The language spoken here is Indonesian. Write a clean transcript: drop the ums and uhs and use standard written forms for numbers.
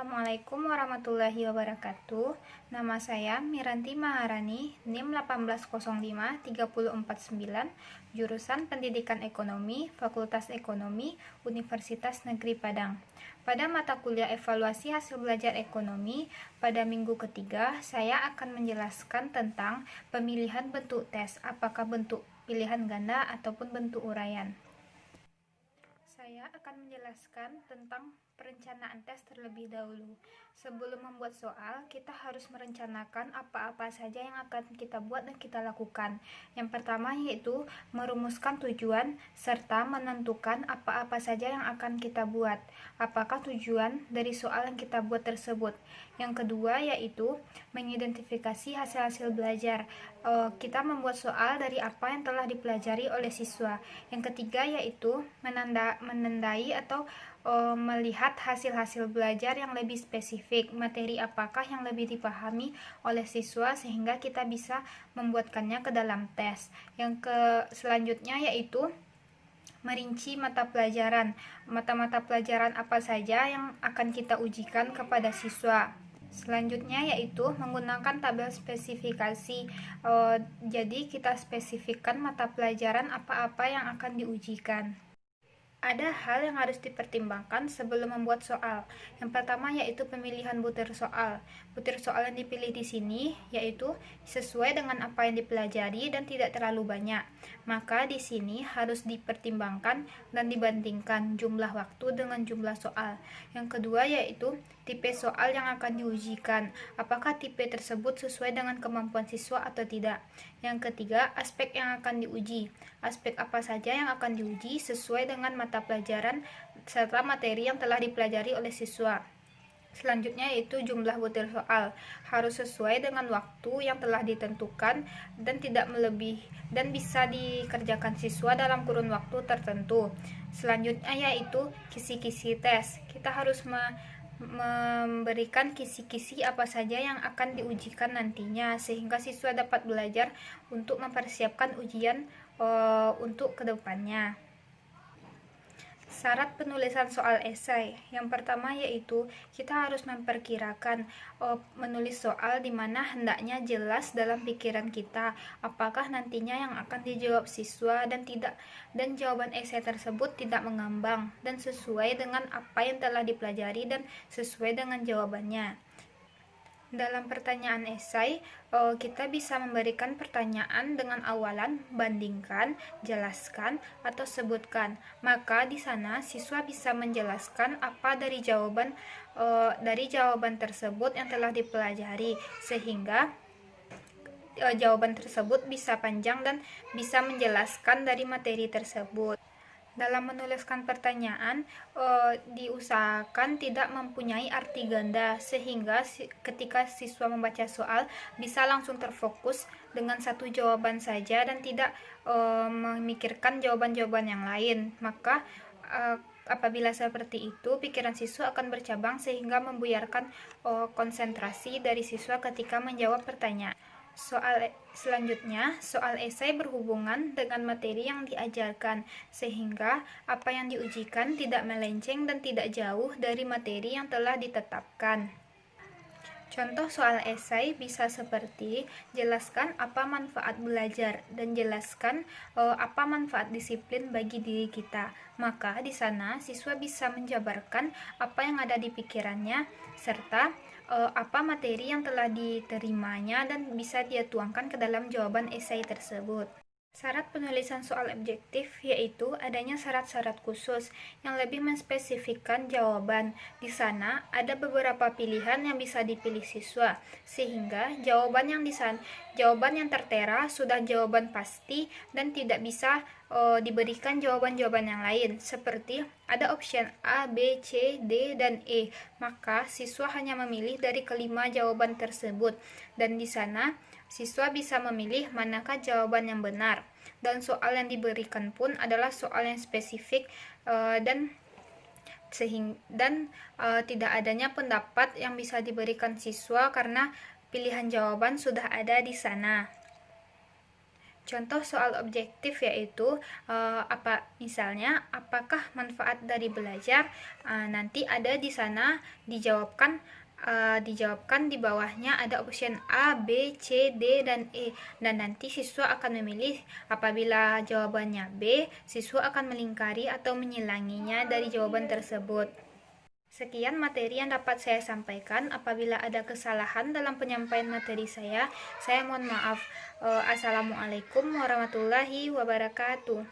Assalamualaikum warahmatullahi wabarakatuh. Nama saya Miranti Maharani, NIM 1805349, jurusan Pendidikan Ekonomi, Fakultas Ekonomi, Universitas Negeri Padang. Pada mata kuliah evaluasi hasil belajar ekonomi, pada minggu ketiga, saya akan menjelaskan tentang pemilihan bentuk tes, apakah bentuk pilihan ganda ataupun bentuk uraian. Saya akan menjelaskan tentang perencanaan tes terlebih dahulu. Sebelum membuat soal, kita harus merencanakan apa-apa saja yang akan kita buat dan kita lakukan. Yang pertama yaitu merumuskan tujuan serta menentukan apa-apa saja yang akan kita buat. Apakah tujuan dari soal yang kita buat tersebut. Yang kedua yaitu mengidentifikasi hasil-hasil belajar. Kita membuat soal dari apa yang telah dipelajari oleh siswa. Yang ketiga yaitu menandai atau melihat hasil-hasil belajar yang lebih spesifik, materi apakah yang lebih dipahami oleh siswa sehingga kita bisa membuatkannya ke dalam tes. Selanjutnya yaitu merinci mata pelajaran. Mata-mata pelajaran apa saja yang akan kita ujikan kepada siswa. Selanjutnya yaitu menggunakan tabel spesifikasi. Jadi kita spesifikkan mata pelajaran apa-apa yang akan diujikan. Ada hal yang harus dipertimbangkan sebelum membuat soal. Yang pertama yaitu pemilihan butir soal. Butir soal yang dipilih di sini yaitu sesuai dengan apa yang dipelajari dan tidak terlalu banyak. Maka di sini harus dipertimbangkan dan dibandingkan jumlah waktu dengan jumlah soal. Yang kedua yaitu tipe soal yang akan diujikan. Apakah tipe tersebut sesuai dengan kemampuan siswa atau tidak? Yang ketiga, aspek yang akan diuji. Aspek apa saja yang akan diuji sesuai dengan mata pelajaran serta materi yang telah dipelajari oleh siswa. Selanjutnya yaitu jumlah butir soal. Harus sesuai dengan waktu yang telah ditentukan dan tidak melebihi dan bisa dikerjakan siswa dalam kurun waktu tertentu. Selanjutnya yaitu kisi-kisi tes. Kita harus memberikan kisi-kisi apa saja yang akan diujikan nantinya sehingga siswa dapat belajar untuk mempersiapkan ujian untuk kedepannya. Syarat penulisan soal esai. Yang pertama yaitu kita harus memperkirakan menulis soal di mana hendaknya jelas dalam pikiran kita apakah nantinya yang akan dijawab siswa dan jawaban esai tersebut tidak mengambang dan sesuai dengan apa yang telah dipelajari dan sesuai dengan jawabannya. Dalam pertanyaan esai, kita bisa memberikan pertanyaan dengan awalan bandingkan, jelaskan, atau sebutkan. Maka di sana siswa bisa menjelaskan apa dari jawaban tersebut yang telah dipelajari sehingga jawaban tersebut bisa panjang dan bisa menjelaskan dari materi tersebut. Dalam menuliskan pertanyaan, diusahakan tidak mempunyai arti ganda sehingga ketika siswa membaca soal bisa langsung terfokus dengan satu jawaban saja dan tidak memikirkan jawaban-jawaban yang lain. Maka apabila seperti itu, pikiran siswa akan bercabang sehingga membuyarkan konsentrasi dari siswa ketika menjawab pertanyaan. Selanjutnya, soal esai berhubungan dengan materi yang diajarkan, sehingga apa yang diujikan tidak melenceng dan tidak jauh dari materi yang telah ditetapkan. Contoh soal esai bisa seperti jelaskan apa manfaat belajar dan jelaskan apa manfaat disiplin bagi diri kita. Maka di sana siswa bisa menjabarkan apa yang ada di pikirannya serta apa materi yang telah diterimanya dan bisa dia tuangkan ke dalam jawaban esai tersebut. Syarat penulisan soal objektif yaitu adanya syarat-syarat khusus yang lebih menspesifikkan jawaban. Di sana ada beberapa pilihan yang bisa dipilih siswa, sehingga jawaban yang tertera sudah jawaban pasti dan tidak bisa diberikan jawaban-jawaban yang lain. Seperti ada option A, B, C, D, dan E. Maka siswa hanya memilih dari kelima jawaban tersebut dan di sana siswa bisa memilih manakah jawaban yang benar. Dan soal yang diberikan pun adalah soal yang spesifik dan tidak adanya pendapat yang bisa diberikan siswa karena pilihan jawaban sudah ada di sana. Contoh soal objektif yaitu misalnya apakah manfaat dari belajar? Nanti ada di sana dijawabkan di bawahnya ada option A, B, C, D, dan E. Dan nanti siswa akan memilih. Apabila jawabannya B, siswa akan melingkari atau menyilanginya dari jawaban tersebut. Sekian materi yang dapat saya sampaikan. Apabila ada kesalahan dalam penyampaian materi saya mohon maaf. Assalamualaikum warahmatullahi wabarakatuh.